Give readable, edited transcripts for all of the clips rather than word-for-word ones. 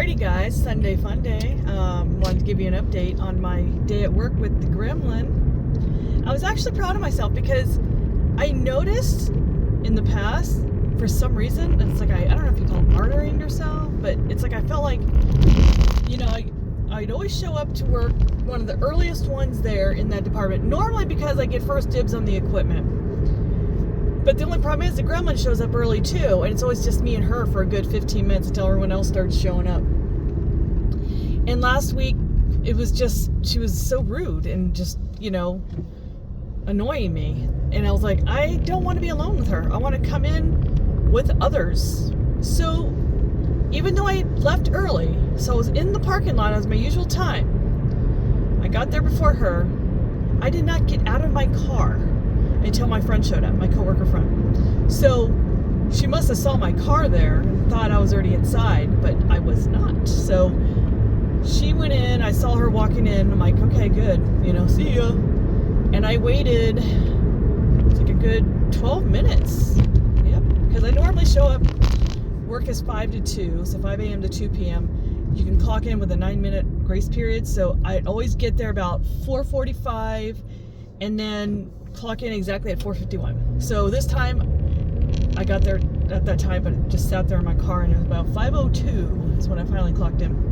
Alrighty guys, Sunday Funday. Wanted to give you an update on my day at work with the Gremlin. I was actually proud of myself because I noticed in the past, for some reason, it's like, I don't know if you call it martyring yourself, but it's like I felt like, you know, I'd always show up to work, one of the earliest ones there in that department, normally because I get first dibs on the equipment. But the only problem is the Gremlin shows up early too, and it's always just me and her for a good 15 minutes until everyone else starts showing up. And last week, it was just, she was so rude and just, you know, annoying me. And I was like, I don't want to be alone with her. I want to come in with others. So even though I left early, so I was in the parking lot as my usual time, I got there before her. I did not get out of my car until my friend showed up, my coworker friend. So she must have saw my car there and thought I was already inside, but I was not. So she went in, I saw her walking in, I'm like, okay, good, you know, see ya. And I waited, it's like a good 12 minutes. Yep, because I normally show up, work is 5 to 2, so 5 a.m. to 2 p.m. You can clock in with a 9-minute grace period, so I always get there about 4:45 and then clock in exactly at 4:51. So this time I got there at that time, but just sat there in my car, and it was about 5:02 is when I finally clocked in.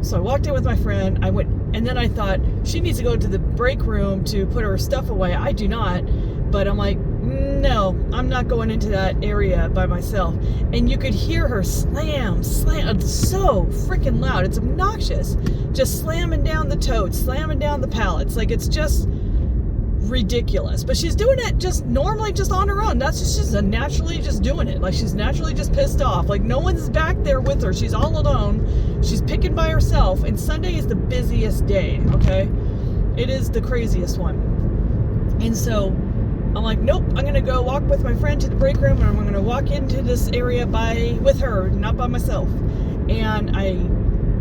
So I walked in with my friend. I went, and then I thought she needs to go to the break room to put her stuff away. I do not, but I'm like, no, I'm not going into that area by myself. And you could hear her slam, it's so freaking loud. It's obnoxious. Just slamming down the totes, slamming down the pallets. Like, it's just ridiculous. But she's doing it just normally, just on her own. That's just, she's naturally just doing it. Like, she's naturally just pissed off. Like, no one's back there with her. She's all alone. She's picking by herself. And Sunday is the busiest day, okay? It is the craziest one. And so I'm like, nope, I'm going to go walk with my friend to the break room, and I'm going to walk into this area with her, not by myself. And I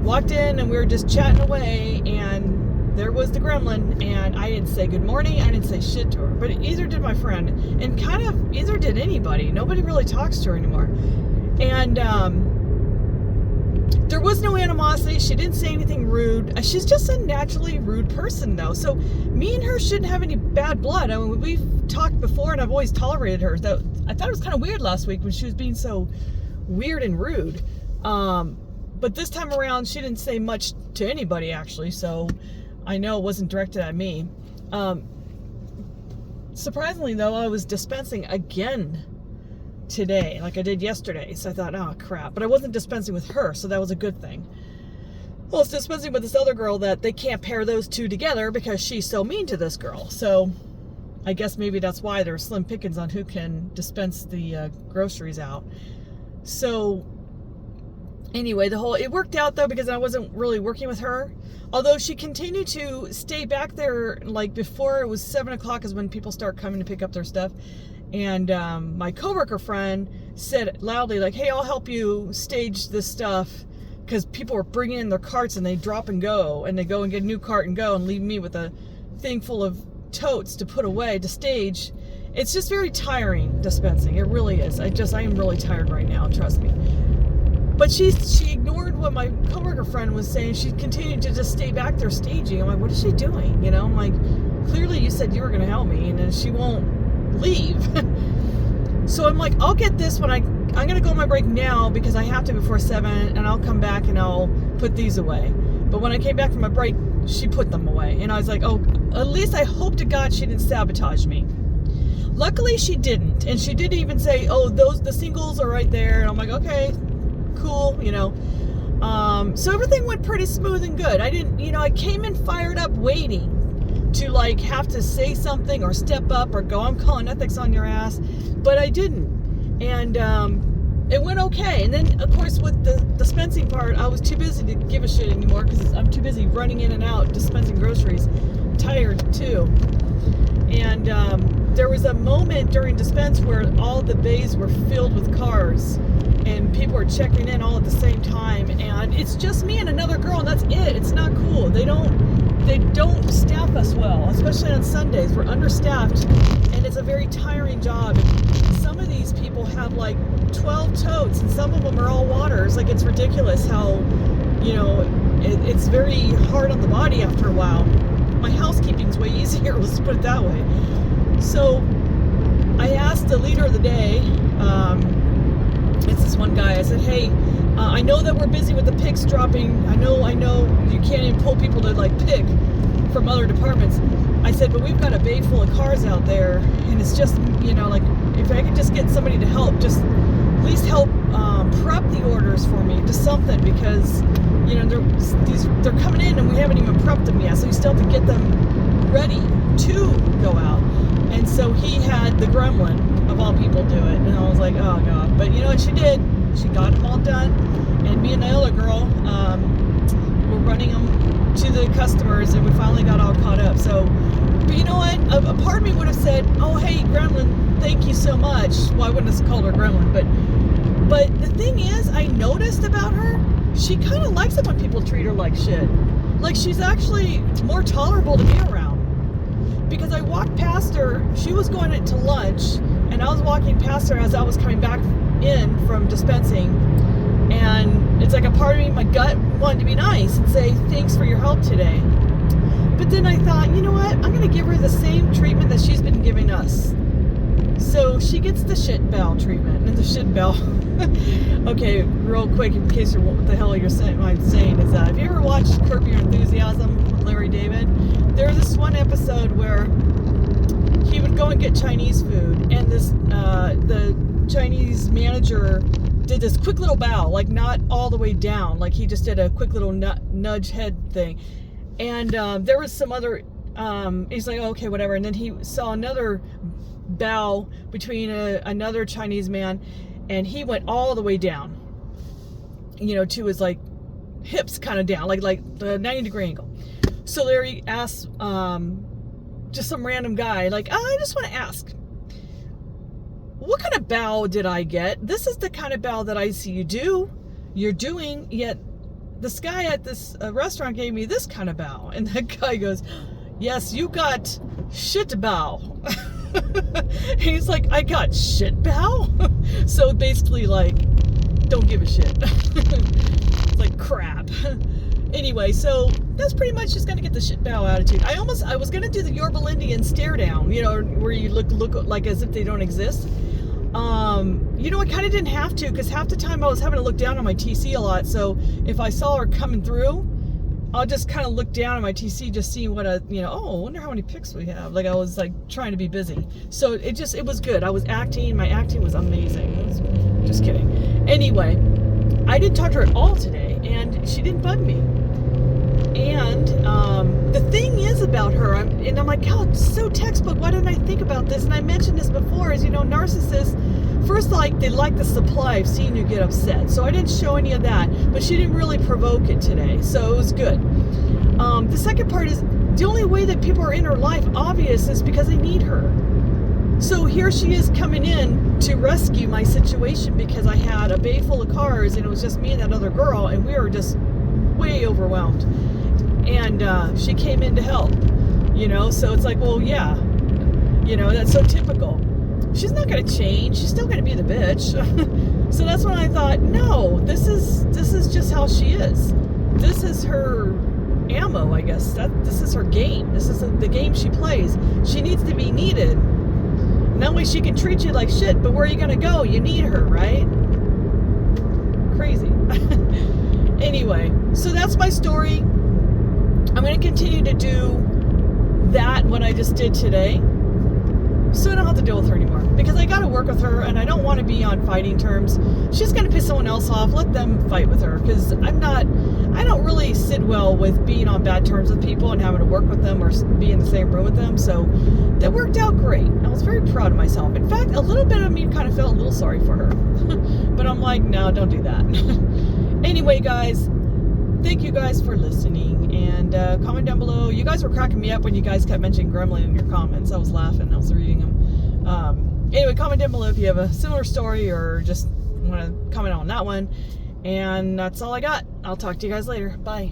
walked in, and we were just chatting away, and there was the Gremlin, and I didn't say good morning, I didn't say shit to her, but either did my friend, and kind of either did anybody. Nobody really talks to her anymore. And there was no animosity. She didn't say anything rude. She's just a naturally rude person, though. So me and her shouldn't have any bad blood. I mean, we've talked before, and I've always tolerated her. Though I thought it was kind of weird last week when she was being so weird and rude. But this time around, she didn't say much to anybody, actually. So I know it wasn't directed at me. Surprisingly, though, I was dispensing again today, like I did yesterday. So I thought, oh, crap. But I wasn't dispensing with her, so that was a good thing. Well, it's dispensing with this other girl that they can't pair those two together because she's so mean to this girl. So I guess maybe that's why there's slim pickings on who can dispense the groceries out. So anyway, it worked out, though, because I wasn't really working with her. Although she continued to stay back there, like before it was 7 o'clock is when people start coming to pick up their stuff. And my coworker friend said loudly, like, hey, I'll help you stage this stuff, because people were bringing in their carts and they drop and go, and they go and get a new cart and go and leave me with a thing full of totes to put away to stage. It's just very tiring dispensing. It really is. I am really tired right now, trust me. But she ignored what my coworker friend was saying. She continued to just stay back there staging. I'm like, what is she doing? You know, I'm like, clearly you said you were going to help me, and then she won't leave. So I'm like, I'll get this when I'm going to go on my break now because I have to before 7, and I'll come back and I'll put these away. But when I came back from my break, she put them away. And I was like, oh, at least I hope to God she didn't sabotage me. Luckily she didn't. And she did even say, oh, the singles are right there. And I'm like, okay, cool, you know. So everything went pretty smooth and good. I came in fired up waiting to like have to say something or step up or go, I'm calling ethics on your ass, but I didn't. And it went okay. And then of course with the dispensing part, I was too busy to give a shit anymore because I'm too busy running in and out dispensing groceries. I'm tired too. And there was a moment during dispense where all the bays were filled with cars and people were checking in all at the same time, and it's just me and another girl, and that's it. It's not cool. They don't staff us well, especially on Sundays. We're understaffed, and it's a very tiring job. And some of of these people have like 12 totes, and some of them are all waters. Like, it's ridiculous how, you know, it's very hard on the body after a while. My housekeeping's way easier, let's put it that way. So I asked the leader of the day, it's this one guy, I said, hey, I know that we're busy with the picks dropping. I know you can't even pull people to like pick from other departments. I said, but we've got a bay full of cars out there, and it's just, you know, like, if I could just get somebody to help, just at least help prep the orders for me, just something, because, you know, they're coming in and we haven't even prepped them yet, so you still have to get them ready to go out. And so he had the Gremlin, of all people, do it, and I was like, oh god. But you know what she did? She got them all done, and me and the other girl were running them to the customers, and we finally got all caught up. So, but you know what? A part of me would have said, oh hey Gremlin, thank you so much. Well, I wouldn't have called her Gremlin, but the thing is, I noticed about her, she kind of likes it when people treat her like shit. Like, she's actually more tolerable to be around. Because I walked past her, she was going into lunch, and I was walking past her as I was coming back in from dispensing, and it's like a part of me, my gut wanted to be nice and say, thanks for your help today. But then I thought, you know what, I'm going to give her the same treatment that she's been giving us. So she gets the shit bell treatment, and the shit bell. Okay, real quick, in case you're, what the hell you're saying, I'm saying is that, have you ever watched Curb Your Enthusiasm with Larry David? There was this one episode where he would go and get Chinese food, and this the Chinese manager did this quick little bow, like not all the way down, like he just did a quick little nudge head thing. And there was some other, he's like, okay, whatever. And then he saw another bow between another Chinese man, and he went all the way down, you know, to his like hips kind of down, like the 90-degree angle. So Larry asked just some random guy, like, oh, I just want to ask, what kind of bow did I get? This is the kind of bow that I see you're doing, yet this guy at this restaurant gave me this kind of bow. And that guy goes, yes, you got shit bow. He's like, I got shit bow? So basically, like, don't give a shit. It's like crap. Anyway, so that's pretty much just gonna get the shit bow attitude. I was gonna do the Yorba Lindian stare down, you know, where you look like as if they don't exist. You know, I kind of didn't have to, because half the time I was having to look down on my TC a lot. So if I saw her coming through, I'll just kind of look down at my TC, just seeing what you know, oh, I wonder how many pics we have. Like, I was like trying to be busy. So it was good. I was acting. My acting was amazing. Just kidding. Anyway, I didn't talk to her at all today, and she didn't bug me. And the thing is about her, I'm like, God, it's so textbook. Why didn't I think about this? And I mentioned this before, is, you know, narcissists, first, like, they like the supply of seeing you get upset. So I didn't show any of that, but she didn't really provoke it today. So it was good. The second part is, the only way that people are in her life, obvious, is because they need her. So here she is coming in to rescue my situation, because I had a bay full of cars, and it was just me and that other girl, and we were just way overwhelmed. And she came in to help, you know, so it's like, well, yeah, you know, that's so typical. She's not going to change. She's still going to be the bitch. So that's when I thought, no, this is just how she is. This is her ammo, I guess. This is her game. This is the game she plays. She needs to be needed. Not only she can treat you like shit, but where are you going to go? You need her, right? Crazy. Anyway, so that's my story. I'm going to continue to do that, what I just did today, so I don't have to deal with her anymore, because I got to work with her, and I don't want to be on fighting terms. She's going to piss someone else off. Let them fight with her, because I don't really sit well with being on bad terms with people and having to work with them or be in the same room with them. So that worked out great. I was very proud of myself. In fact, a little bit of me kind of felt a little sorry for her. But I'm like, no, don't do that. Anyway, guys, thank you guys for listening, and comment down below. You guys were cracking me up when you guys kept mentioning Gremlin in your comments. I was laughing. I was reading them. Anyway, comment down below if you have a similar story or just want to comment on that one. And that's all I got. I'll talk to you guys later. Bye.